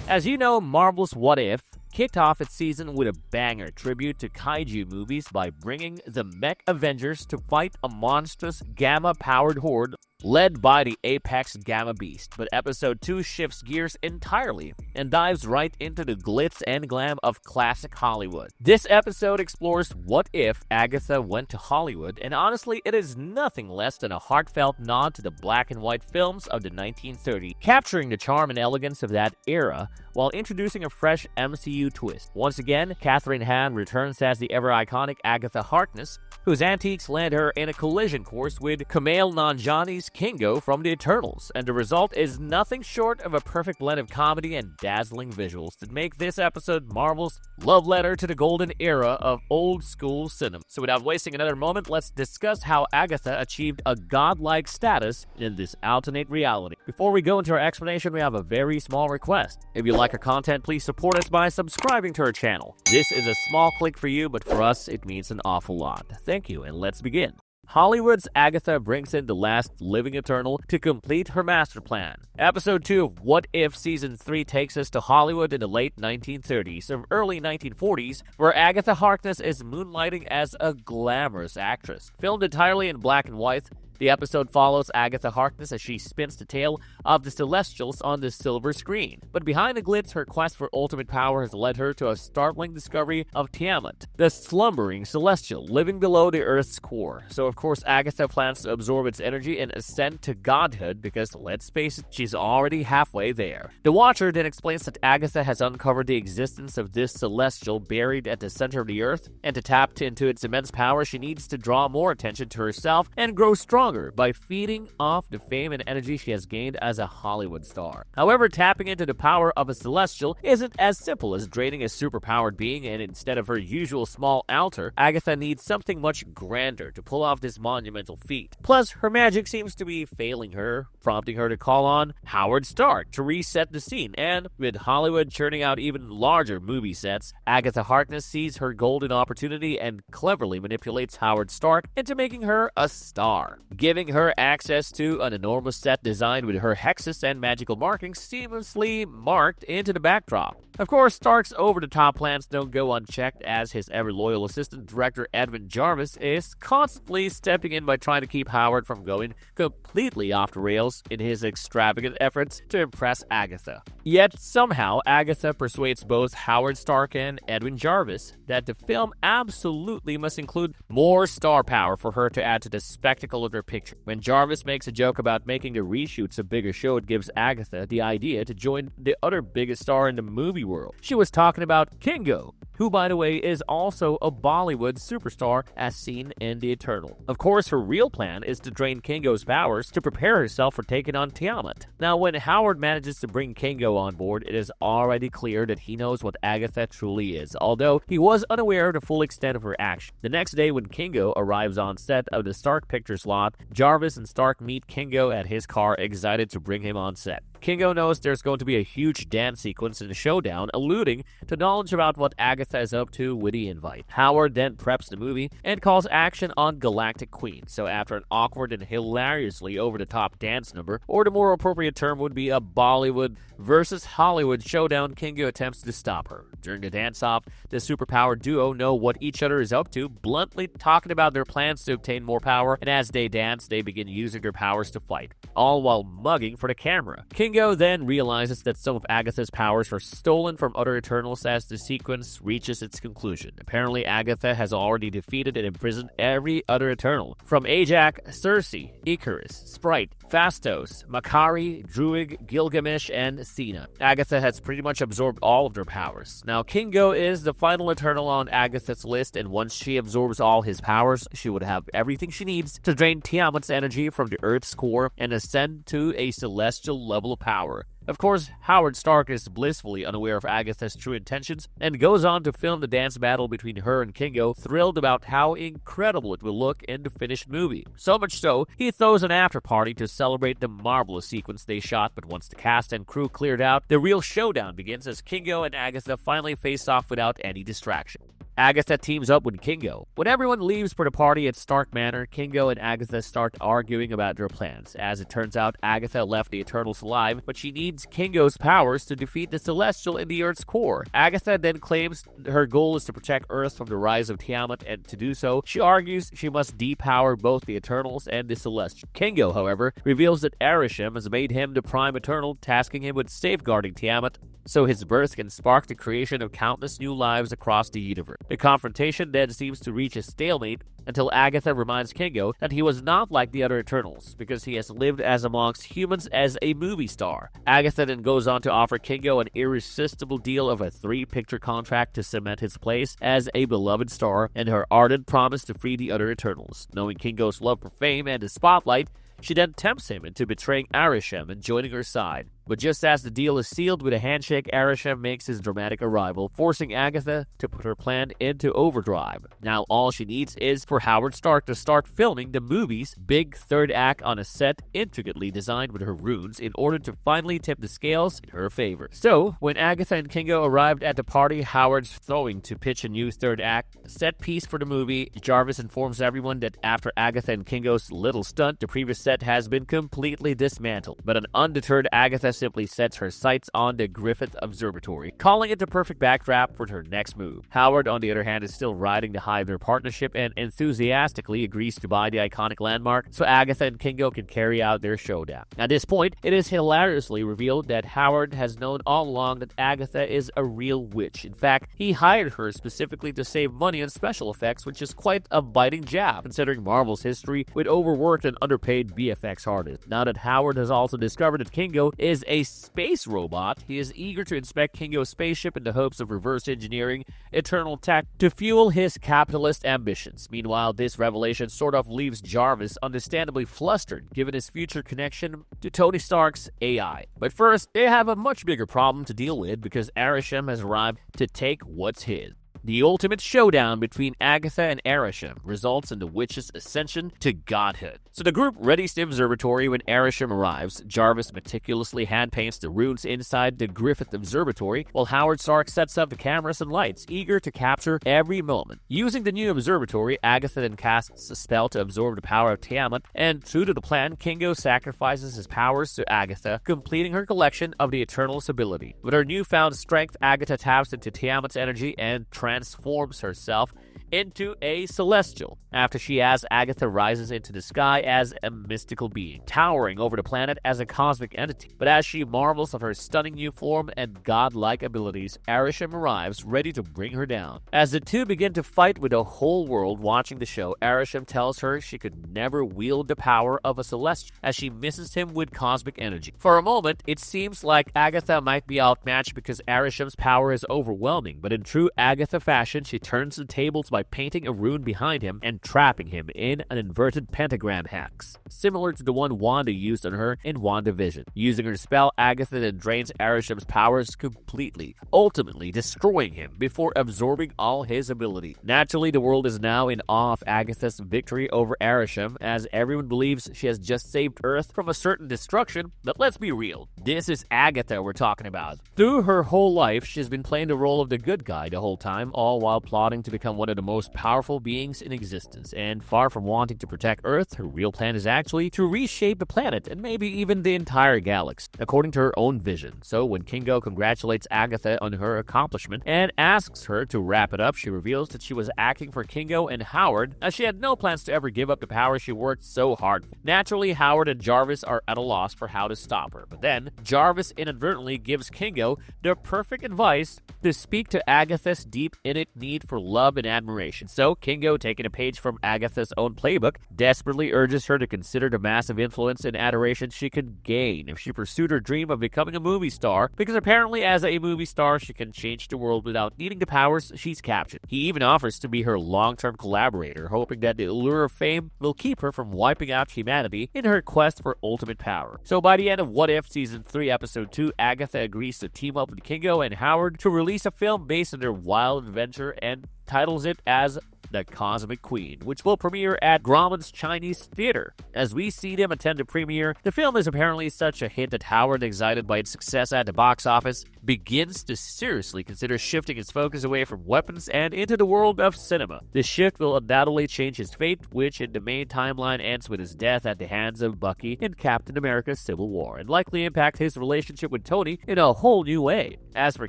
As you know, Marvel's What If kicked off its season with a banger tribute to kaiju movies by bringing the Mech Avengers to fight a monstrous Gamma Powered Horde led by the apex Gamma Beast. But episode 2 shifts gears entirely and dives right into the glitz and glam of classic Hollywood. This episode explores what if Agatha went to Hollywood, and honestly, it is nothing less than a heartfelt nod to the black and white films of the 1930s, capturing the charm and elegance of that era while introducing a fresh MCU twist. Once again, Kathryn Hahn returns as the ever-iconic Agatha Harkness, whose antics land her in a collision course with Kumail Nanjiani's Kingo from the Eternals, and the result is nothing short of a perfect blend of comedy and dazzling visuals that make this episode Marvel's love letter to the golden era of old-school cinema. So without wasting another moment, let's discuss how Agatha achieved a godlike status in this alternate reality. Before we go into our explanation, we have a very small request. If you like our content, please support us by subscribing to our channel. This is a small click for you, but for us, it means an awful lot. Thank you, and let's begin. Hollywood's Agatha brings in the last living Eternal to complete her master plan. Episode 2 of What If Season 3 takes us to Hollywood in the late 1930s or early 1940s, where Agatha Harkness is moonlighting as a glamorous actress. Filmed entirely in black and white, the episode follows Agatha Harkness as she spins the tale of the Celestials on the silver screen. But behind the glitz, her quest for ultimate power has led her to a startling discovery of Tiamat, the slumbering Celestial living below the Earth's core. So of course, Agatha plans to absorb its energy and ascend to godhood because, let's face it, she's already halfway there. The Watcher then explains that Agatha has uncovered the existence of this Celestial buried at the center of the Earth, and to tap into its immense power, she needs to draw more attention to herself and grow stronger by feeding off the fame and energy she has gained as a Hollywood star. However, tapping into the power of a Celestial isn't as simple as draining a superpowered being, and instead of her usual small altar, Agatha needs something much grander to pull off this monumental feat. Plus, her magic seems to be failing her, prompting her to call on Howard Stark to reset the scene, and with Hollywood churning out even larger movie sets, Agatha Harkness sees her golden opportunity and cleverly manipulates Howard Stark into making her a star, giving her access to an enormous set designed with her hexes and magical markings seamlessly marked into the backdrop. Of course, Stark's over-the-top plans don't go unchecked, as his ever-loyal assistant director Edwin Jarvis is constantly stepping in by trying to keep Howard from going completely off the rails in his extravagant efforts to impress Agatha. Yet, somehow, Agatha persuades both Howard Stark and Edwin Jarvis that the film absolutely must include more star power for her to add to the spectacle of her picture. When Jarvis makes a joke about making the reshoots a bigger show, it gives Agatha the idea to join the other biggest star in the movie world. She was talking about Kingo, who, by the way, is also a Bollywood superstar as seen in The Eternal. Of course, her real plan is to drain Kingo's powers to prepare herself for taking on Tiamat. Now, when Howard manages to bring Kingo on board, it is already clear that he knows what Agatha truly is, although he was unaware of the full extent of her action. The next day, when Kingo arrives on set of the Stark Pictures lot, Jarvis and Stark meet Kingo at his car, excited to bring him on set. Kingo knows there's going to be a huge dance sequence in the showdown, alluding to knowledge about what Agatha is up to with the invite. Howard then preps the movie and calls action on Galactic Queen, so after an awkward and hilariously over-the-top dance number, or the more appropriate term would be a Bollywood versus Hollywood showdown, Kingo attempts to stop her. During the dance-off, the superpowered duo know what each other is up to, bluntly talking about their plans to obtain more power, and as they dance, they begin using their powers to fight, all while mugging for the camera. Kingo then realizes that some of Agatha's powers were stolen from other Eternals as the sequence reaches its conclusion. Apparently, Agatha has already defeated and imprisoned every other Eternal, from Ajax, Circe, Icarus, Sprite, Phastos, Makari, Druig, Gilgamesh, and Athena. Agatha has pretty much absorbed all of their powers. Now, Kingo is the final Eternal on Agatha's list, and once she absorbs all his powers, she would have everything she needs to drain Tiamat's energy from the Earth's core and ascend to a celestial level of power. Of course, Howard Stark is blissfully unaware of Agatha's true intentions and goes on to film the dance battle between her and Kingo, thrilled about how incredible it will look in the finished movie. So much so, he throws an after-party to celebrate the marvelous sequence they shot, but once the cast and crew cleared out, the real showdown begins as Kingo and Agatha finally face off without any distraction. Agatha teams up with Kingo. When everyone leaves for the party at Stark Manor, Kingo and Agatha start arguing about their plans. As it turns out, Agatha left the Eternals alive, but she needs Kingo's powers to defeat the Celestial in the Earth's core. Agatha then claims her goal is to protect Earth from the rise of Tiamat, and to do so, she argues she must depower both the Eternals and the Celestial. Kingo, however, reveals that Arishem has made him the Prime Eternal, tasking him with safeguarding Tiamat so his birth can spark the creation of countless new lives across the universe. The confrontation then seems to reach a stalemate until Agatha reminds Kingo that he was not like the other Eternals because he has lived as amongst humans as a movie star. Agatha then goes on to offer Kingo an irresistible deal of a 3-picture contract to cement his place as a beloved star and her ardent promise to free the other Eternals. Knowing Kingo's love for fame and the spotlight, she then tempts him into betraying Arishem and joining her side. But just as the deal is sealed with a handshake, Arishem makes his dramatic arrival, forcing Agatha to put her plan into overdrive. Now all she needs is for Howard Stark to start filming the movie's big third act on a set intricately designed with her runes in order to finally tip the scales in her favor. So, when Agatha and Kingo arrived at the party Howard's throwing to pitch a new third act set piece for the movie, Jarvis informs everyone that after Agatha and Kingo's little stunt, the previous set has been completely dismantled. But an undeterred Agatha simply sets her sights on the Griffith Observatory, calling it the perfect backdrop for her next move. Howard, on the other hand, is still riding the high of their partnership and enthusiastically agrees to buy the iconic landmark so Agatha and Kingo can carry out their showdown. At this point, it is hilariously revealed that Howard has known all along that Agatha is a real witch. In fact, he hired her specifically to save money on special effects, which is quite a biting jab, considering Marvel's history with overworked and underpaid VFX artists. Now that Howard has also discovered that Kingo is a space robot, he is eager to inspect Kingo's spaceship in the hopes of reverse engineering eternal tech to fuel his capitalist ambitions. Meanwhile, this revelation sort of leaves Jarvis understandably flustered given his future connection to Tony Stark's AI. But first, they have a much bigger problem to deal with because Arishem has arrived to take what's his. The ultimate showdown between Agatha and Arishem results in the witch's ascension to godhood. So the group readies the observatory when Arishem arrives. Jarvis meticulously hand-paints the runes inside the Griffith Observatory, while Howard Stark sets up the cameras and lights, eager to capture every moment. Using the new observatory, Agatha then casts a spell to absorb the power of Tiamat, and true to the plan, Kingo sacrifices his powers to Agatha, completing her collection of the Eternal's ability. With her newfound strength, Agatha taps into Tiamat's energy and transforms herself into a celestial. After she has, Agatha rises into the sky as a mystical being, towering over the planet as a cosmic entity. But as she marvels of her stunning new form and godlike abilities, Arishem arrives, ready to bring her down. As the two begin to fight with the whole world watching the show, Arishem tells her she could never wield the power of a celestial, as she misses him with cosmic energy. For a moment, it seems like Agatha might be outmatched because Arishem's power is overwhelming, but in true Agatha fashion, she turns the tables by painting a rune behind him and trapping him in an inverted pentagram hex, similar to the one Wanda used on her in WandaVision. Using her spell, Agatha then drains Arishem's powers completely, ultimately destroying him before absorbing all his ability. Naturally, the world is now in awe of Agatha's victory over Arishem, as everyone believes she has just saved Earth from a certain destruction. But let's be real, this is Agatha we're talking about. Through her whole life, she's been playing the role of the good guy the whole time, all while plotting to become one of the most powerful beings in existence. And far from wanting to protect Earth, her real plan is actually to reshape the planet and maybe even the entire galaxy, according to her own vision. So when Kingo congratulates Agatha on her accomplishment and asks her to wrap it up, she reveals that she was acting for Kingo and Howard, as she had no plans to ever give up the power she worked so hard for. Naturally, Howard and Jarvis are at a loss for how to stop her, but then Jarvis inadvertently gives Kingo the perfect advice to speak to Agatha's deep innate need for love and admiration. So Kingo, taking a page from Agatha's own playbook, desperately urges her to consider the massive influence and adoration she could gain if she pursued her dream of becoming a movie star, because apparently as a movie star she can change the world without needing the powers she's captured. He even offers to be her long-term collaborator, hoping that the allure of fame will keep her from wiping out humanity in her quest for ultimate power. So by the end of What If Season 3 Episode 2, Agatha agrees to team up with Kingo and Howard to release a film based on their wild adventure and titles it as the Cosmic Queen, which will premiere at Grauman's Chinese Theater. As we see them attend the premiere, the film is apparently such a hit that Howard, excited by its success at the box office, begins to seriously consider shifting its focus away from weapons and into the world of cinema. This shift will undoubtedly change his fate, which in the main timeline ends with his death at the hands of Bucky in Captain America's Civil War, and likely impact his relationship with Tony in a whole new way. As for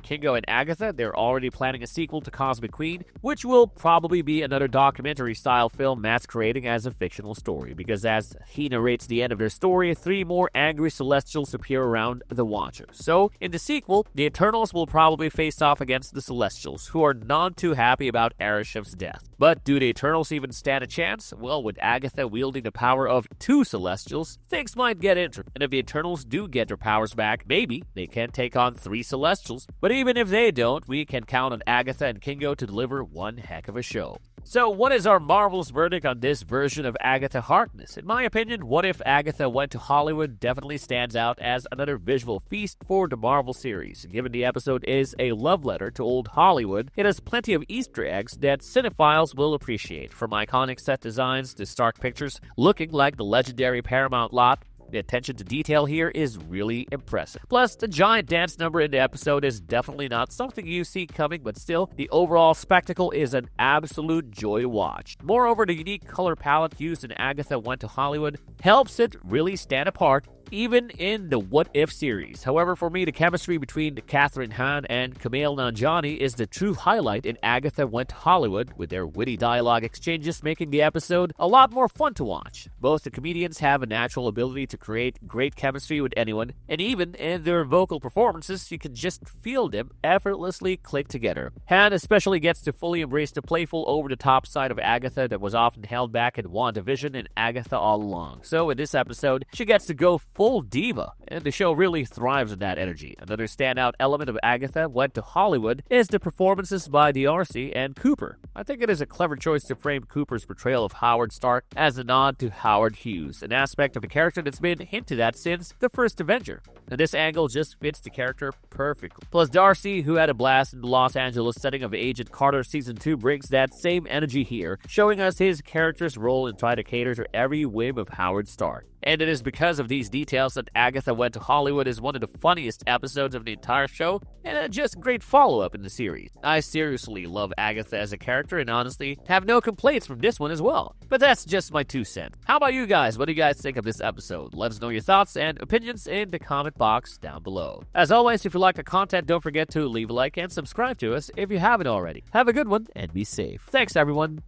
Kingo and Agatha, they're already planning a sequel to Cosmic Queen, which will probably be another documentary-style film masquerading as a fictional story, because as he narrates the end of their story, 3 more angry Celestials appear around the Watcher. So, in the sequel, the Eternals will probably face off against the Celestials, who are none too happy about Arishev's death. But do the Eternals even stand a chance? Well, with Agatha wielding the power of 2 Celestials, things might get interesting. And if the Eternals do get their powers back, maybe they can take on 3 Celestials. But even if they don't, we can count on Agatha and Kingo to deliver one heck of a show. So what is our marvelous verdict on this version of Agatha Harkness? In my opinion, What If Agatha Went to Hollywood definitely stands out as another visual feast for the Marvel series. Given the episode is a love letter to old Hollywood, it has plenty of Easter eggs that cinephiles will appreciate, from iconic set designs to stark pictures looking like the legendary Paramount lot. The attention to detail here is really impressive. Plus, the giant dance number in the episode is definitely not something you see coming, but still, the overall spectacle is an absolute joy to watch. Moreover, the unique color palette used in Agatha Went to Hollywood helps it really stand apart, even in the What If series. However, for me, the chemistry between Kathryn Hahn and Kumail Nanjiani is the true highlight in Agatha Went to Hollywood, with their witty dialogue exchanges making the episode a lot more fun to watch. Both the comedians have a natural ability to create great chemistry with anyone, and even in their vocal performances, you can just feel them effortlessly click together. Hahn especially gets to fully embrace the playful, over-the-top side of Agatha that was often held back in WandaVision and Agatha all along. So in this episode, she gets to go full diva, and the show really thrives on that energy. Another standout element of Agatha Went to Hollywood is the performances by Darcy and Cooper. I think it is a clever choice to frame Cooper's portrayal of Howard Stark as a nod to Howard Hughes, an aspect of the character that's been hinted at since the first Avenger. And this angle just fits the character perfectly. Plus, Darcy, who had a blast in the Los Angeles setting of Agent Carter Season 2, brings that same energy here, showing us his character's role in trying to cater to every whim of Howard Stark. And it is because of these details that Agatha Went to Hollywood is one of the funniest episodes of the entire show, and a just great follow-up in the series. I seriously love Agatha as a character, and honestly have no complaints from this one as well. But that's just my 2 cents. How about you guys? What do you guys think of this episode? Let us know your thoughts and opinions in the comment box down below. As always, if you like the content, don't forget to leave a like and subscribe to us if you haven't already. Have a good one, and be safe. Thanks, everyone.